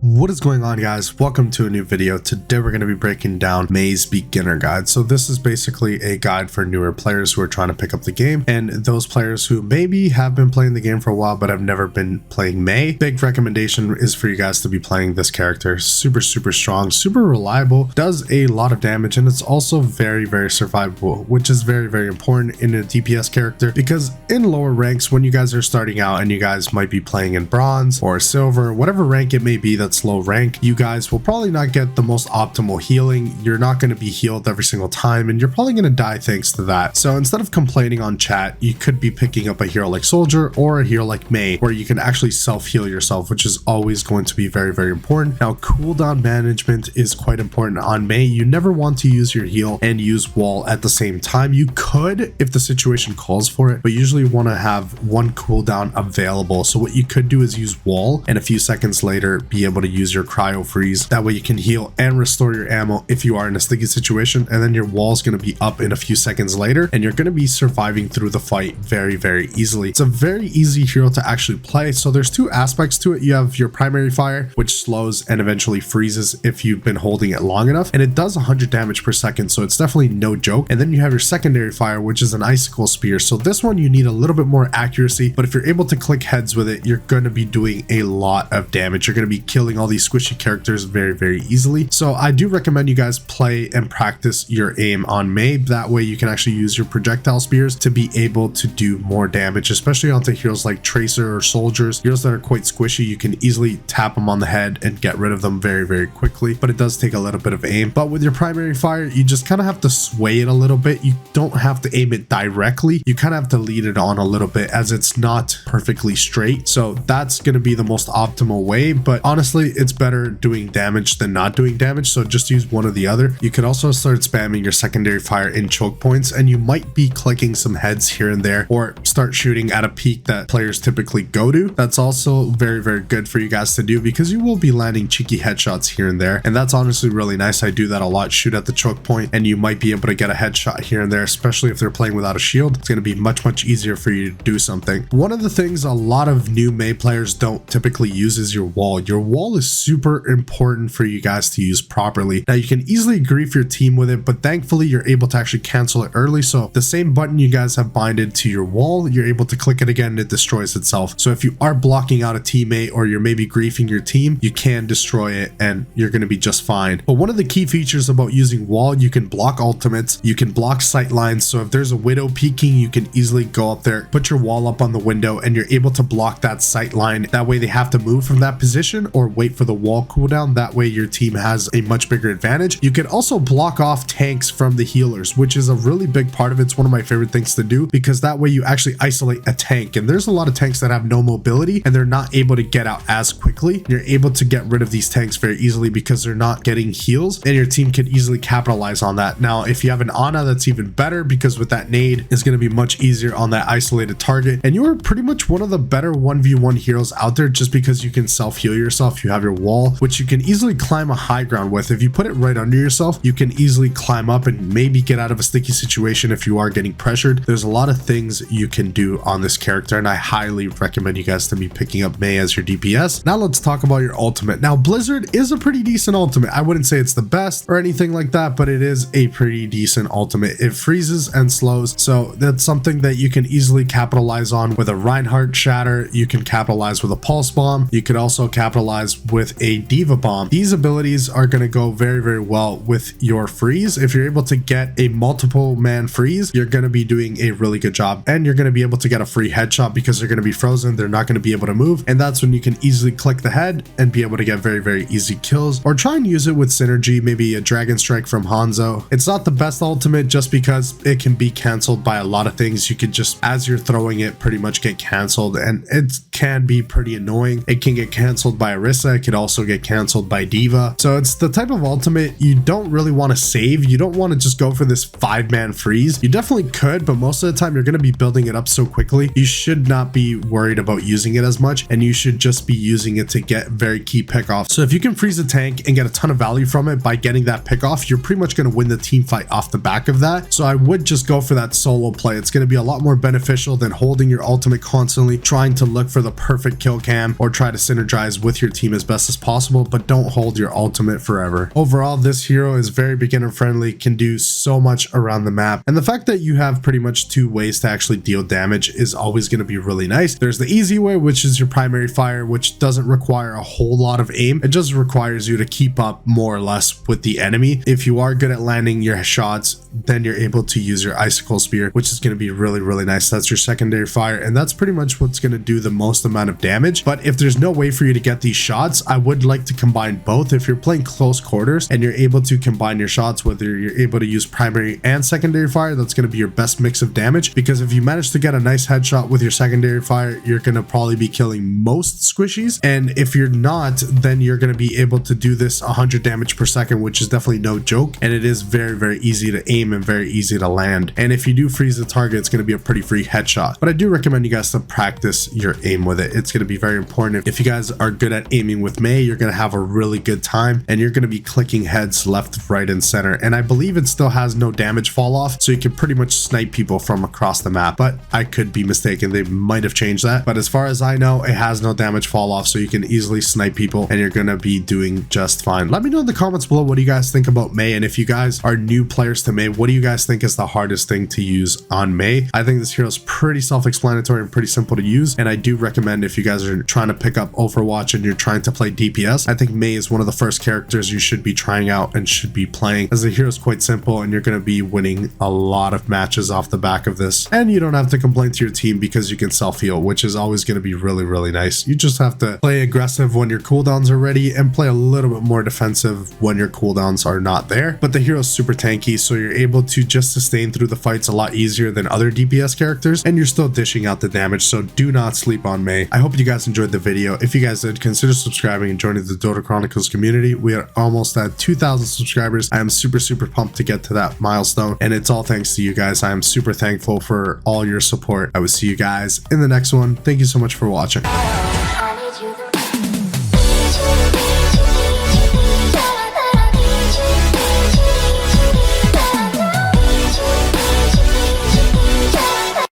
What is going on, guys? Welcome to a new video. Today we're going to be breaking down Mei's beginner guide. So this is basically a guide for newer players who are trying to pick up the game, and those players who maybe have been playing the game for a while but have never been playing Mei. Big recommendation is for you guys to be playing this character. Super strong, super reliable, does a lot of damage, and it's also very survivable, which is very important in a DPS character, because in lower ranks, when you guys are starting out and you guys might be playing in bronze or silver, whatever rank it may be that's low rank, you guys will probably not get the most optimal healing. You're not going to be healed every single time, and you're probably going to die thanks to that. So instead of complaining on chat, you could be picking up a hero like Soldier or a hero like Mei, where you can actually self-heal yourself, which is always going to be very important. Now, cooldown management is quite important on Mei. You never want to use your heal and use wall at the same time. You could if the situation calls for it, but usually want to have one cooldown available. So what you could do is use wall, and a few seconds later be able to use your cryo freeze. That way you can heal and restore your ammo if you are in a sticky situation, and then your wall is going to be up in a few seconds later, and you're going to be surviving through the fight very easily. It's a very easy hero to actually play. So there's two aspects to it. You have your primary fire, which slows and eventually freezes if you've been holding it long enough, and it does 100 damage per second, so it's definitely no joke. And then you have your secondary fire, which is an icicle spear. So this one you need a little bit more accuracy, but if you're able to click heads with it, you're going to be doing a lot of damage. You're going to be killing all these squishy characters very easily. So I do recommend you guys play and practice your aim on Mei. That way you can actually use your projectile spears to be able to do more damage, especially onto heroes like Tracer or Soldiers. Heroes that are quite squishy, you can easily tap them on the head and get rid of them very quickly, but it does take a little bit of aim. But with your primary fire, you just kind of have to sway it a little bit. You don't have to aim it directly. You kind of have to lead it on a little bit, as it's not perfectly straight. So that's going to be the most optimal way, but honestly, it's better doing damage than not doing damage, so just use one or the other. You could also start spamming your secondary fire in choke points, and you might be clicking some heads here and there, or start shooting at a peak that players typically go to. That's also very good for you guys to do, because you will be landing cheeky headshots here and there, and that's honestly really nice. I do that a lot. Shoot at the choke point, and you might be able to get a headshot here and there, especially if they're playing without a shield. It's going to be much easier for you to do something. One of the things a lot of new Mei players don't typically use is your wall. Your wall is super important for you guys to use properly. Now, you can easily grief your team with it, but thankfully you're able to actually cancel it early. So the same button you guys have binded to your wall, you're able to click it again and it destroys itself. So if you are blocking out a teammate, or you're maybe griefing your team, you can destroy it and you're going to be just fine. But one of the key features about using wall, you can block ultimates, you can block sight lines. So if there's a widow peeking, you can easily go up there, put your wall up on the window, and you're able to block that sight line. That way they have to move from that position or wait for the wall cooldown. That way your team has a much bigger advantage. You can also block off tanks from the healers, which is a really big part of it. It's one of my favorite things to do, because that way you actually isolate a tank, and there's a lot of tanks that have no mobility and they're not able to get out as quickly. You're able to get rid of these tanks very easily because they're not getting heals, and your team can easily capitalize on that. Now, if you have an Ana, that's even better, because with that nade, it's going to be much easier on that isolated target, and you are pretty much one of the better 1v1 heroes out there, just because you can self-heal yourself. You have your wall, which you can easily climb a high ground with. If you put it right under yourself, you can easily climb up and maybe get out of a sticky situation if you are getting pressured. There's a lot of things you can do on this character, and I highly recommend you guys to be picking up Mei as your DPS. Now let's talk about your ultimate. Now, Blizzard is a pretty decent ultimate. I wouldn't say it's the best or anything like that, but it is a pretty decent ultimate. It freezes and slows, so that's something that you can easily capitalize on with a Reinhardt shatter. You can capitalize with a pulse bomb. You could also capitalize with a diva bomb. These abilities are going to go very well with your freeze. If you're able to get a multiple man freeze, you're going to be doing a really good job, and you're going to be able to get a free headshot because they're going to be frozen. They're not going to be able to move, and that's when you can easily click the head and be able to get very easy kills, or try and use it with synergy, maybe a dragon strike from Hanzo. It's not the best ultimate just because it can be canceled by a lot of things. You could just, as you're throwing it, pretty much get canceled, and it can be pretty annoying. It can get canceled by Orisa. It could also get canceled by Diva. So it's the type of ultimate you don't really want to save. You don't want to just go for this 5-man freeze. You definitely could, but most of the time you're going to be building it up so quickly, you should not be worried about using it as much, and you should just be using it to get very key pickoffs. So if you can freeze a tank and get a ton of value from it by getting that pickoff, you're pretty much going to win the team fight off the back of that. So I would just go for that solo play. It's going to be a lot more beneficial than holding your ultimate constantly, trying to look for the perfect kill cam or try to synergize with your team aim as best as possible, but don't hold your ultimate forever. Overall, this hero is very beginner friendly, can do so much around the map, and the fact that you have pretty much 2 ways to actually deal damage is always going to be really nice. There's the easy way, which is your primary fire, which doesn't require a whole lot of aim. It just requires you to keep up more or less with the enemy. If you are good at landing your shots, then you're able to use your icicle spear, which is going to be really nice. That's your secondary fire, and that's pretty much what's going to do the most amount of damage. But if there's no way for you to get these shots, I would like to combine both. If you're playing close quarters and you're able to combine your shots, whether you're able to use primary and secondary fire, that's going to be your best mix of damage, because if you manage to get a nice headshot with your secondary fire, you're going to probably be killing most squishies, and if you're not, then you're going to be able to do this 100 damage per second, which is definitely no joke, and it is very easy to aim and very easy to land. And if you do freeze the target, it's going to be a pretty free headshot. But I do recommend you guys to practice your aim with it. It's going to be very important. If you guys are good at aiming with Mei, you're going to have a really good time, and you're going to be clicking heads left, right, and center. And I believe it still has no damage fall off, so you can pretty much snipe people from across the map, but I could be mistaken. They might have changed that, but as far as I know, it has no damage fall off, so you can easily snipe people and you're going to be doing just fine. Let me know in the comments below what do you guys think about Mei, and if you guys are new players to Mei, what do you guys think is the hardest thing to use on Mei? I think this hero is pretty self-explanatory and pretty simple to use, and I do recommend if you guys are trying to pick up Overwatch and you're trying to play DPS, I think Mei is one of the first characters you should be trying out and should be playing, as the hero is quite simple and you're going to be winning a lot of matches off the back of this, and you don't have to complain to your team because you can self-heal, which is always going to be really nice. You just have to play aggressive when your cooldowns are ready and play a little bit more defensive when your cooldowns are not there. But the hero's super tanky, so you're able to just sustain through the fights a lot easier than other DPS characters, and you're still dishing out the damage, so do not sleep on Mei. I hope you guys enjoyed the video. If you guys did, consider subscribing and joining the Dota Chronicles community. We are almost at 2,000 subscribers. I am super pumped to get to that milestone, and it's all thanks to you guys. I am super thankful for all your support. I will see you guys in the next one. Thank you so much for watching.